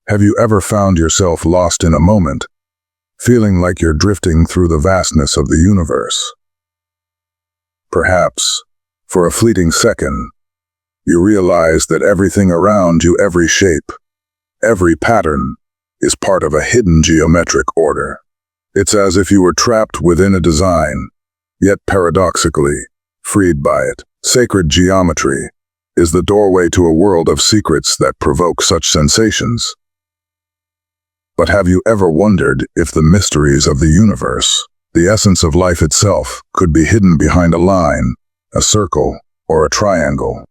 Have you ever found yourself lost in a moment, feeling like you're drifting through the vastness of the universe? Perhaps, for a fleeting second, you realize that everything around you, every shape, every pattern, is part of a hidden geometric order. It's as if you were trapped within a design, yet paradoxically, freed by it. Sacred geometry is the doorway to a world of secrets that provoke such sensations. But have you ever wondered if the mysteries of the universe, the essence of life itself, could be hidden behind a line, a circle, or a triangle?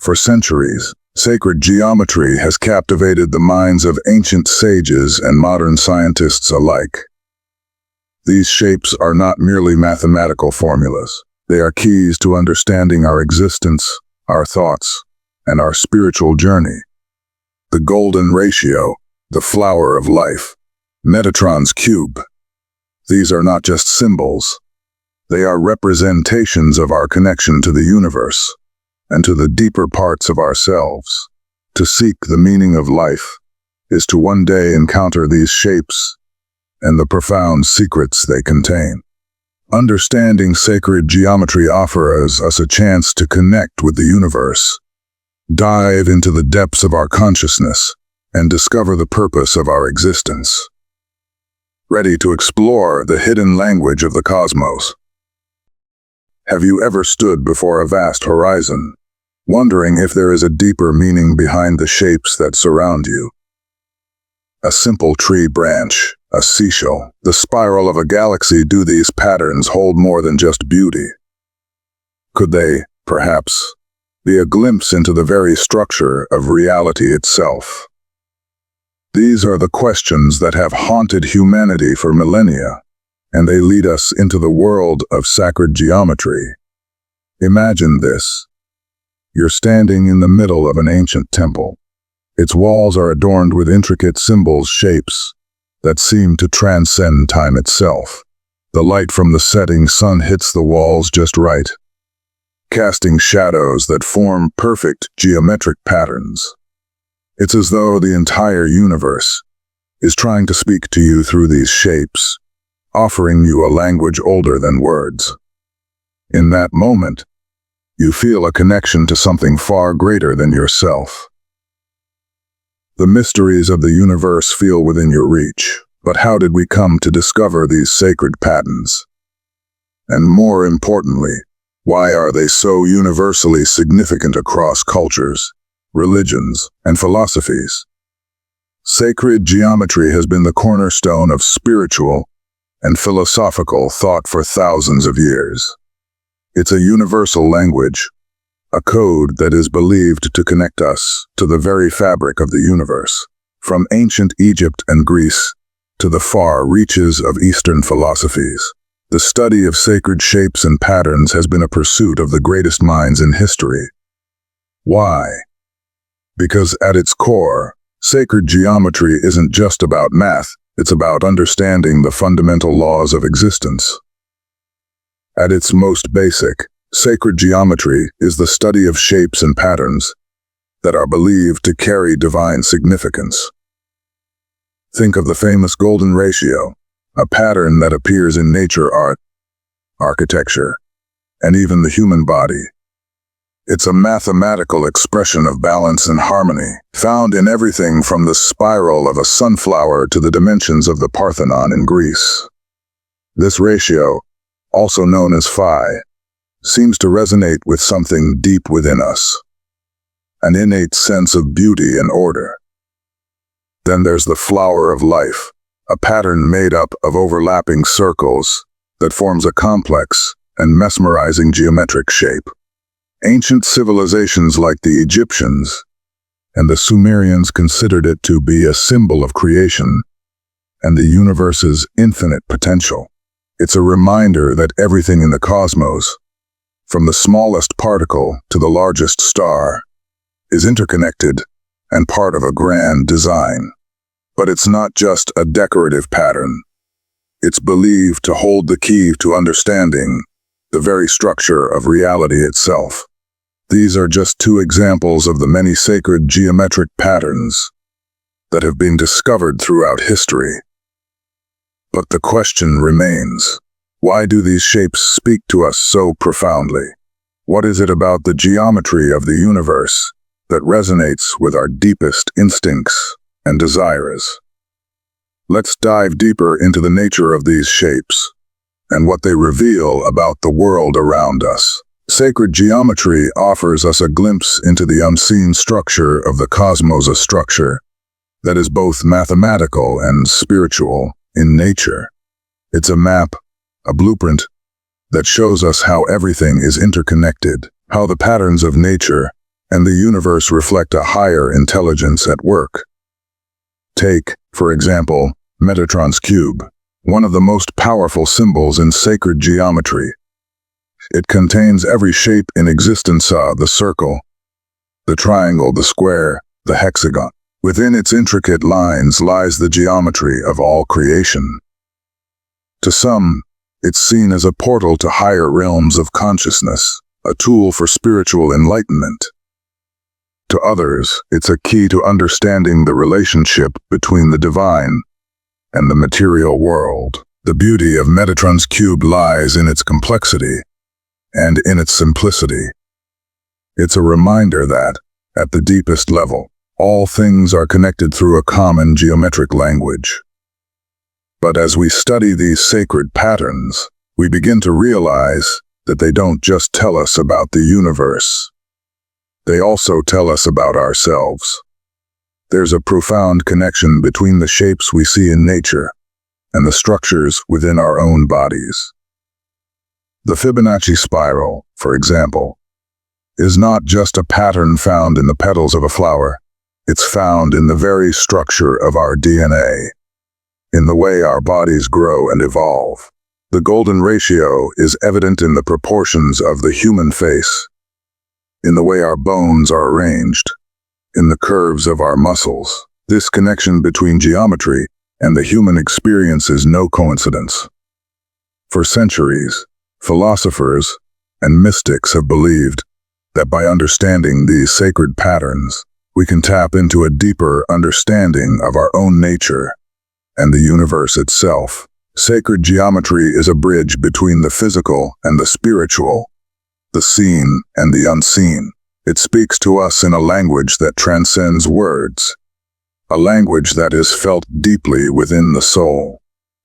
For centuries, sacred geometry has captivated the minds of ancient sages and modern scientists alike. These shapes are not merely mathematical formulas. They are keys to understanding our existence, our thoughts, and our spiritual journey. The golden ratio, the flower of life, Metatron's cube. These are not just symbols. They are representations of our connection to the universe and to the deeper parts of ourselves. To seek the meaning of life is to one day encounter these shapes and the profound secrets they contain. Understanding sacred geometry offers us a chance to connect with the universe, dive into the depths of our consciousness, and discover the purpose of our existence. Ready to explore the hidden language of the cosmos? Have you ever stood before a vast horizon, wondering if there is a deeper meaning behind the shapes that surround you? A simple tree branch, a seashell, the spiral of a galaxy. Do these patterns hold more than just beauty? Could they, perhaps, be a glimpse into the very structure of reality itself? These are the questions that have haunted humanity for millennia, and they lead us into the world of sacred geometry. Imagine this. You're standing in the middle of an ancient temple. Its walls are adorned with intricate symbols, shapes that seem to transcend time itself. The light from the setting sun hits the walls just right, casting shadows that form perfect geometric patterns. It's as though the entire universe is trying to speak to you through these shapes, offering you a language older than words. In that moment, you feel a connection to something far greater than yourself. The mysteries of the universe feel within your reach, but how did we come to discover these sacred patterns? And more importantly, why are they so universally significant across cultures, religions, and philosophies? Sacred geometry has been the cornerstone of spiritual and philosophical thought for thousands of years. It's a universal language, a code that is believed to connect us to the very fabric of the universe. From ancient Egypt and Greece to the far reaches of Eastern philosophies, the study of sacred shapes and patterns has been a pursuit of the greatest minds in history. Why? Because at its core, sacred geometry isn't just about math, it's about understanding the fundamental laws of existence. At its most basic, sacred geometry is the study of shapes and patterns that are believed to carry divine significance. Think of the famous golden ratio, a pattern that appears in nature, art, architecture, and even the human body. It's a mathematical expression of balance and harmony, found in everything from the spiral of a sunflower to the dimensions of the Parthenon in Greece. This ratio, also known as phi, seems to resonate with something deep within us, an innate sense of beauty and order. Then there's the flower of life, a pattern made up of overlapping circles that forms a complex and mesmerizing geometric shape. Ancient civilizations like the Egyptians and the Sumerians considered it to be a symbol of creation and the universe's infinite potential. It's a reminder that everything in the cosmos, from the smallest particle to the largest star, is interconnected and part of a grand design. But it's not just a decorative pattern. It's believed to hold the key to understanding the very structure of reality itself. These are just two examples of the many sacred geometric patterns that have been discovered throughout history. But the question remains, why do these shapes speak to us so profoundly? What is it about the geometry of the universe that resonates with our deepest instincts and desires? Let's dive deeper into the nature of these shapes and what they reveal about the world around us. Sacred geometry offers us a glimpse into the unseen structure of the cosmos, a structure that is both mathematical and spiritual in nature. It's a map, a blueprint, that shows us how everything is interconnected, how the patterns of nature and the universe reflect a higher intelligence at work. Take, for example, Metatron's cube, one of the most powerful symbols in sacred geometry. It contains every shape in existence, the circle, the triangle, the square, the hexagon. Within its intricate lines lies the geometry of all creation. To some, it's seen as a portal to higher realms of consciousness, a tool for spiritual enlightenment. To others, it's a key to understanding the relationship between the divine and the material world. The beauty of Metatron's cube lies in its complexity and in its simplicity. It's a reminder that, at the deepest level, all things are connected through a common geometric language. But as we study these sacred patterns, we begin to realize that they don't just tell us about the universe. They also tell us about ourselves. There's a profound connection between the shapes we see in nature and the structures within our own bodies. The Fibonacci spiral, for example, is not just a pattern found in the petals of a flower. It's found in the very structure of our DNA, in the way our bodies grow and evolve. The golden ratio is evident in the proportions of the human face, in the way our bones are arranged, in the curves of our muscles. This connection between geometry and the human experience is no coincidence. For centuries, philosophers and mystics have believed that by understanding these sacred patterns, we can tap into a deeper understanding of our own nature and the universe itself. Sacred geometry is a bridge between the physical and the spiritual, the seen and the unseen. It speaks to us in a language that transcends words, a language that is felt deeply within the soul.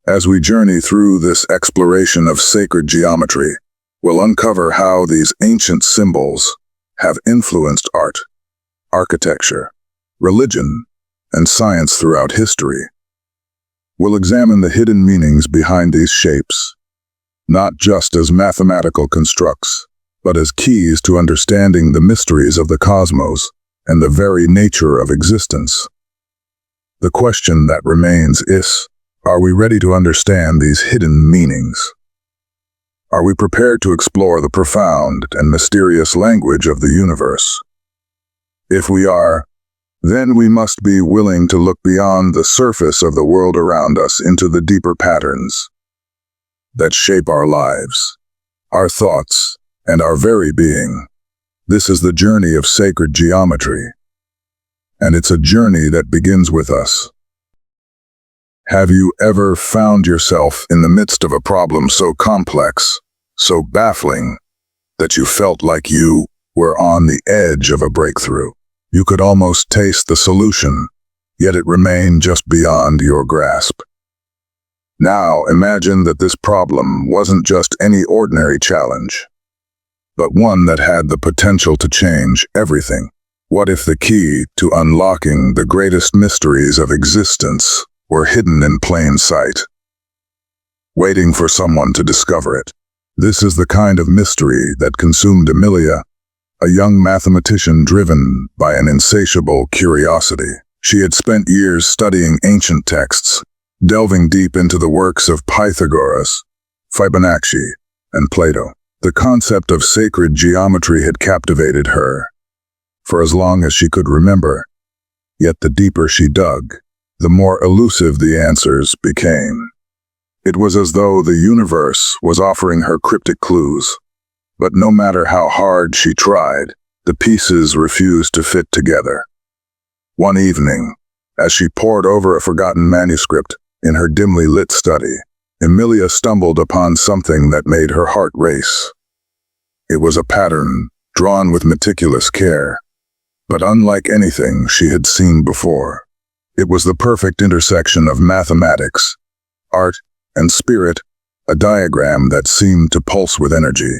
As we journey through this exploration of sacred geometry, we'll uncover how these ancient symbols have influenced art, architecture, religion, and science throughout history. We'll examine the hidden meanings behind these shapes, not just as mathematical constructs, but as keys to understanding the mysteries of the cosmos and the very nature of existence. The question that remains is, are we ready to understand these hidden meanings? Are we prepared to explore the profound and mysterious language of the universe? If we are, then we must be willing to look beyond the surface of the world around us into the deeper patterns that shape our lives, our thoughts, and our very being. This is the journey of sacred geometry, and it's a journey that begins with us. Have you ever found yourself in the midst of a problem so complex, so baffling, that you felt like you were on the edge of a breakthrough? You could almost taste the solution, yet it remained just beyond your grasp. Now imagine that this problem wasn't just any ordinary challenge, but one that had the potential to change everything. What if the key to unlocking the greatest mysteries of existence were hidden in plain sight, waiting for someone to discover it? This is the kind of mystery that consumed Amelia, a young mathematician driven by an insatiable curiosity. She had spent years studying ancient texts, delving deep into the works of Pythagoras, Fibonacci, and Plato. The concept of sacred geometry had captivated her for as long as she could remember, yet the deeper she dug, the more elusive the answers became. It was as though the universe was offering her cryptic clues, but no matter how hard she tried, the pieces refused to fit together. One evening, As she pored over a forgotten manuscript in her dimly lit study, Emilia stumbled upon something that made her heart race. It was a pattern drawn with meticulous care, but unlike anything she had seen before. It was the perfect intersection of mathematics, art, and spirit, a diagram that seemed to pulse with energy.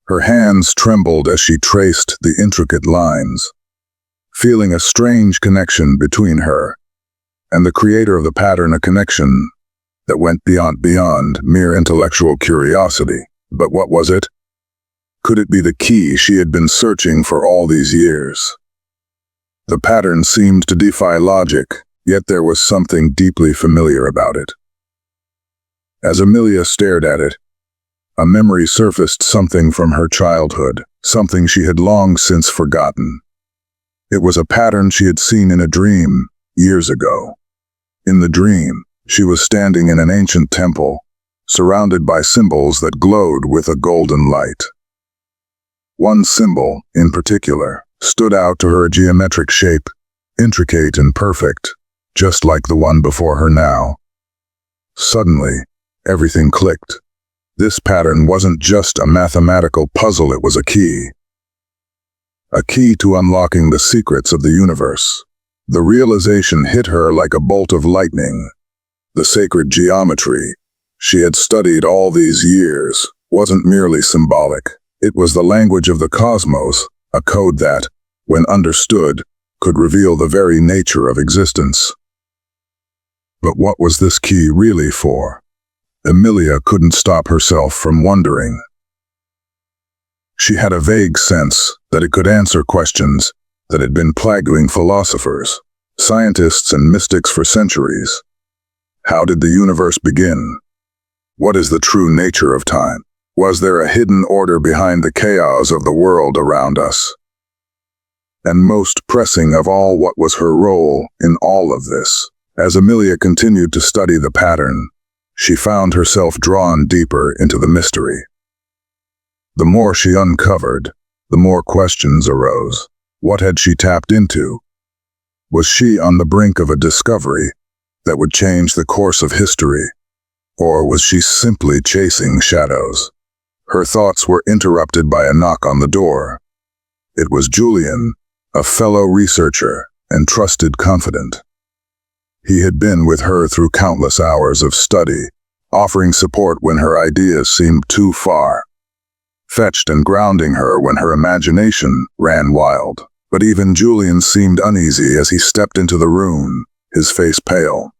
Her hands trembled as she traced the intricate lines, feeling a strange connection between her and the creator of the pattern, a connection that went beyond mere intellectual curiosity. But what was it? Could it be the key she had been searching for all these years? The pattern seemed to defy logic, yet there was something deeply familiar about it. As Emilia stared at it, a memory surfaced, something from her childhood, something she had long since forgotten. It was a pattern she had seen in a dream years ago. In the dream, she was standing in an ancient temple, surrounded by symbols that glowed with a golden light. One symbol, in particular, stood out to her, a geometric shape, intricate and perfect, just like the one before her now. Suddenly, everything clicked. This pattern wasn't just a mathematical puzzle, it was a key. A key to unlocking the secrets of the universe. The realization hit her like a bolt of lightning. The sacred geometry she had studied all these years wasn't merely symbolic. It was the language of the cosmos, a code that, when understood, could reveal the very nature of existence. But what was this key really for? Emilia couldn't stop herself from wondering. She had a vague sense that it could answer questions that had been plaguing philosophers, scientists, and mystics for centuries. How did the universe begin? What is the true nature of time? Was there a hidden order behind the chaos of the world around us? And most pressing of all, what was her role in all of this? As Emilia continued to study the pattern, she found herself drawn deeper into the mystery. The more she uncovered, the more questions arose. What had she tapped into? Was she on the brink of a discovery that would change the course of history? Or was she simply chasing shadows? Her thoughts were interrupted by a knock on the door. It was Julian, a fellow researcher and trusted confidant. He had been with her through countless hours of study, offering support when her ideas seemed too far-fetched and grounding her when her imagination ran wild. But even Julian seemed uneasy as he stepped into the room, his face pale.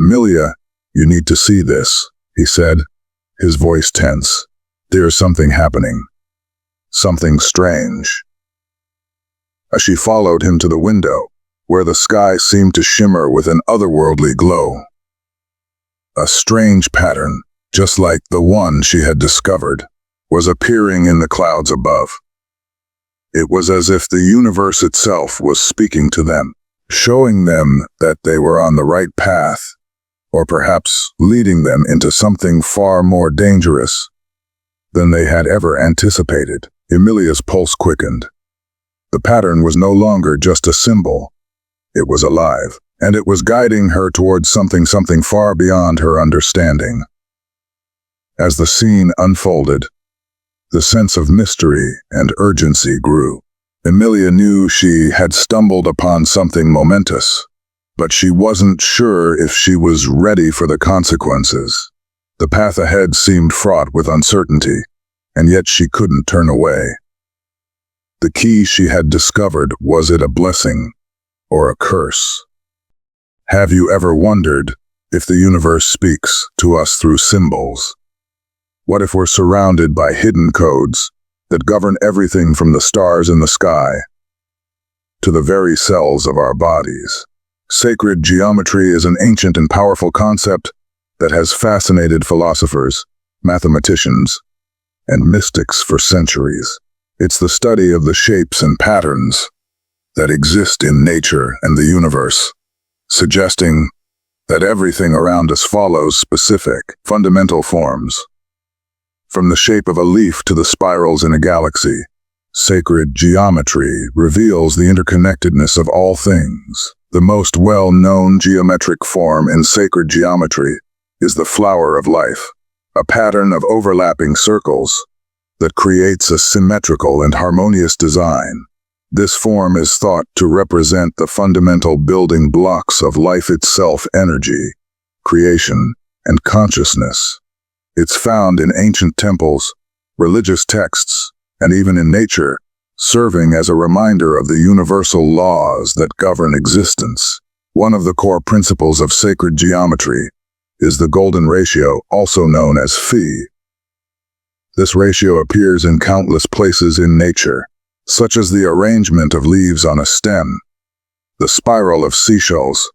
"Emilia, you need to see this," he said, his voice tense. "There's something happening. Something strange." As she followed him to the window, where the sky seemed to shimmer with an otherworldly glow. A strange pattern, just like the one she had discovered, was appearing in the clouds above. It was as if the universe itself was speaking to them, showing them that they were on the right path, or perhaps leading them into something far more dangerous than they had ever anticipated. Emilia's pulse quickened. The pattern was no longer just a symbol. It was alive, and it was guiding her towards something far beyond her understanding. As the scene unfolded, the sense of mystery and urgency grew. Emilia knew she had stumbled upon something momentous, but she wasn't sure if she was ready for the consequences. The path ahead seemed fraught with uncertainty, and yet she couldn't turn away. The key she had discovered, was it a blessing or a curse? Have you ever wondered if the universe speaks to us through symbols? What if we're surrounded by hidden codes that govern everything from the stars in the sky to the very cells of our bodies? Sacred geometry is an ancient and powerful concept that has fascinated philosophers, mathematicians, and mystics for centuries. It's the study of the shapes and patterns that exist in nature and the universe, suggesting that everything around us follows specific, fundamental forms. From the shape of a leaf to the spirals in a galaxy, Sacred geometry reveals the interconnectedness of all things. The most well-known geometric form in sacred geometry is the flower of life, a pattern of overlapping circles that creates a symmetrical and harmonious design. This form is thought to represent the fundamental building blocks of life itself: energy, creation, and consciousness. It's found in ancient temples, religious texts, and even in nature, serving as a reminder of the universal laws that govern existence. One of the core principles of sacred geometry is the golden ratio, also known as phi. This ratio appears in countless places in nature, such as the arrangement of leaves on a stem, the spiral of seashells,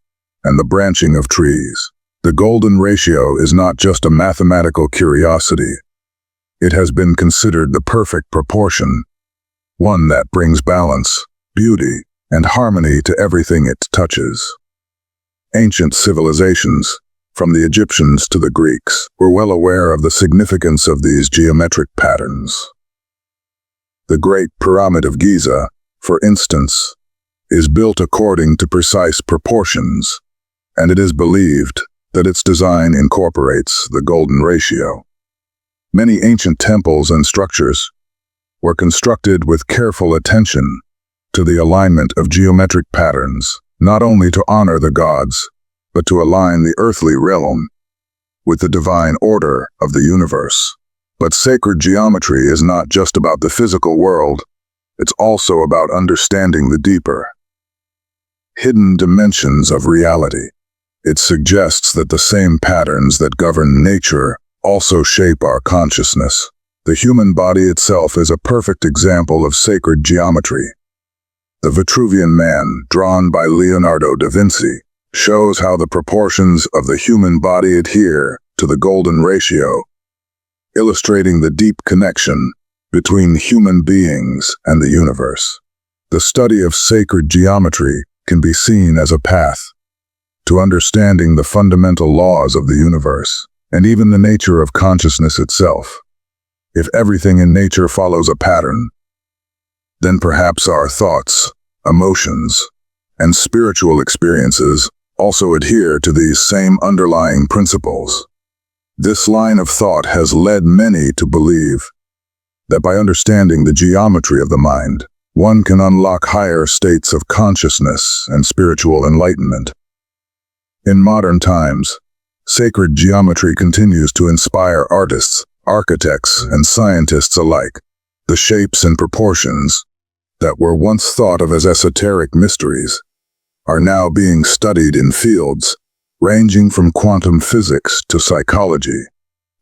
and the branching of trees. The golden ratio is not just a mathematical curiosity. It has been considered the perfect proportion, one that brings balance, beauty, and harmony to everything it touches. Ancient civilizations, from the Egyptians to the Greeks, were well aware of the significance of these geometric patterns. The Great Pyramid of Giza, for instance, is built according to precise proportions, and it is believed that its design incorporates the golden ratio. Many ancient temples and structures were constructed with careful attention to the alignment of geometric patterns, not only to honor the gods, but to align the earthly realm with the divine order of the universe. But sacred geometry is not just about the physical world, it's also about understanding the deeper, hidden dimensions of reality. It suggests that the same patterns that govern nature also shape our consciousness. The human body itself is a perfect example of sacred geometry. The Vitruvian Man, drawn by Leonardo da Vinci, shows how the proportions of the human body adhere to the golden ratio, illustrating the deep connection between human beings and the universe. The study of sacred geometry can be seen as a path to understanding the fundamental laws of the universe, and even the nature of consciousness itself. If everything in nature follows a pattern, then perhaps our thoughts, emotions, and spiritual experiences also adhere to these same underlying principles. This line of thought has led many to believe that by understanding the geometry of the mind, one can unlock higher states of consciousness and spiritual enlightenment. In modern times, sacred geometry continues to inspire artists, architects, and scientists alike. The shapes and proportions that were once thought of as esoteric mysteries are now being studied in fields ranging from quantum physics to psychology.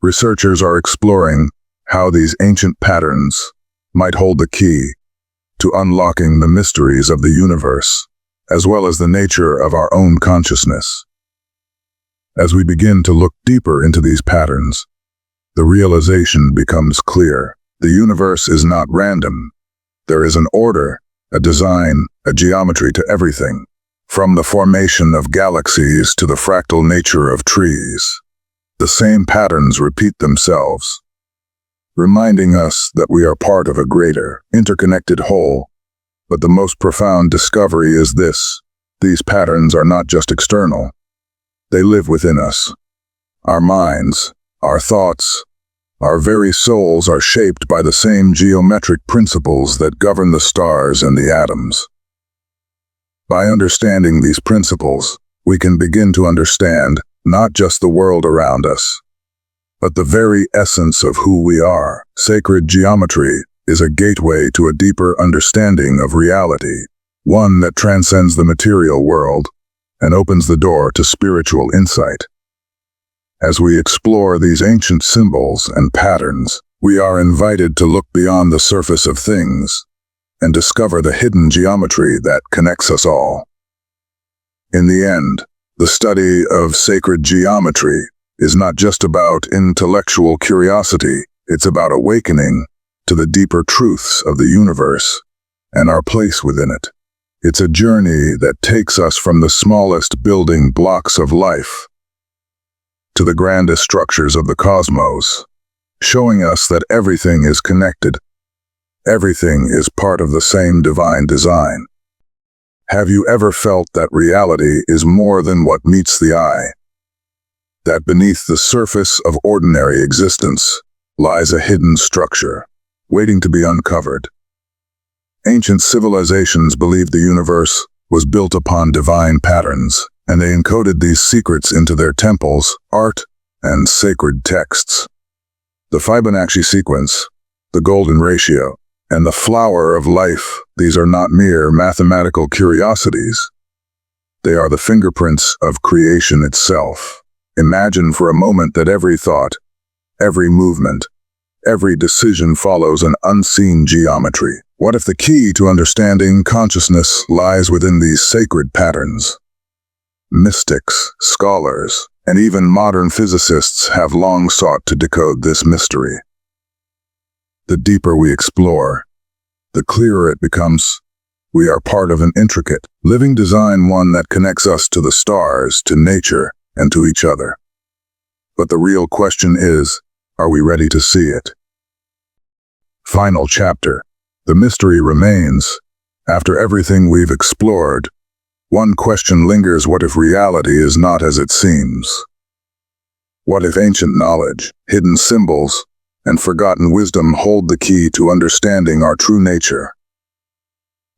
Researchers are exploring how these ancient patterns might hold the key to unlocking the mysteries of the universe, as well as the nature of our own consciousness. As we begin to look deeper into these patterns, the realization becomes clear. The universe is not random. There is an order, a design, a geometry to everything, from the formation of galaxies to the fractal nature of trees. The same patterns repeat themselves, reminding us that we are part of a greater, interconnected whole. But the most profound discovery is this: these patterns are not just external. They live within us. Our minds, our thoughts, our very souls are shaped by the same geometric principles that govern the stars and the atoms. By understanding these principles, we can begin to understand not just the world around us, but the very essence of who we are. Sacred geometry is a gateway to a deeper understanding of reality, one that transcends the material world and opens the door to spiritual insight. As we explore these ancient symbols and patterns, we are invited to look beyond the surface of things and discover the hidden geometry that connects us all. In the end, the study of sacred geometry is not just about intellectual curiosity, it's about awakening to the deeper truths of the universe and our place within it. It's a journey that takes us from the smallest building blocks of life to the grandest structures of the cosmos, showing us that everything is connected, Everything is part of the same divine design. Have you ever felt that reality is more than what meets the eye? That beneath the surface of ordinary existence lies a hidden structure, waiting to be uncovered. Ancient civilizations believed the universe was built upon divine patterns, and they encoded these secrets into their temples, art, and sacred texts. The Fibonacci sequence, the golden ratio, and the flower of life, these are not mere mathematical curiosities. They are the fingerprints of creation itself. Imagine for a moment that every thought, every movement, every decision follows an unseen geometry. What if the key to understanding consciousness lies within these sacred patterns? Mystics, scholars, and even modern physicists have long sought to decode this mystery. The deeper we explore, the clearer it becomes. We are part of an intricate, living design, one that connects us to the stars, to nature, and to each other. But the real question is, are we ready to see it? Final chapter. The mystery remains. After everything we've explored, one question lingers: what if reality is not as it seems? What if ancient knowledge, hidden symbols, and forgotten wisdom hold the key to understanding our true nature?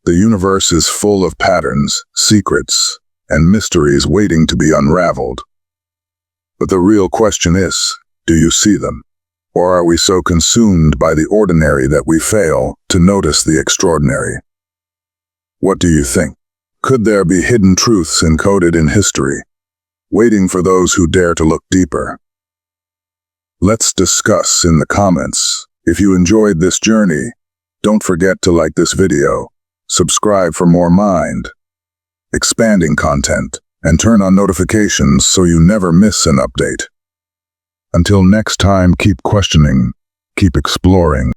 The universe is full of patterns, secrets, and mysteries waiting to be unraveled. But the real question is, do you see them? Or are we so consumed by the ordinary that we fail to notice the extraordinary? What do you think? Could there be hidden truths encoded in history, waiting for those who dare to look deeper? Let's discuss in the comments. If you enjoyed this journey, don't forget to like this video, subscribe for more mind-expanding content, and turn on notifications so you never miss an update. Until next time, keep questioning, keep exploring.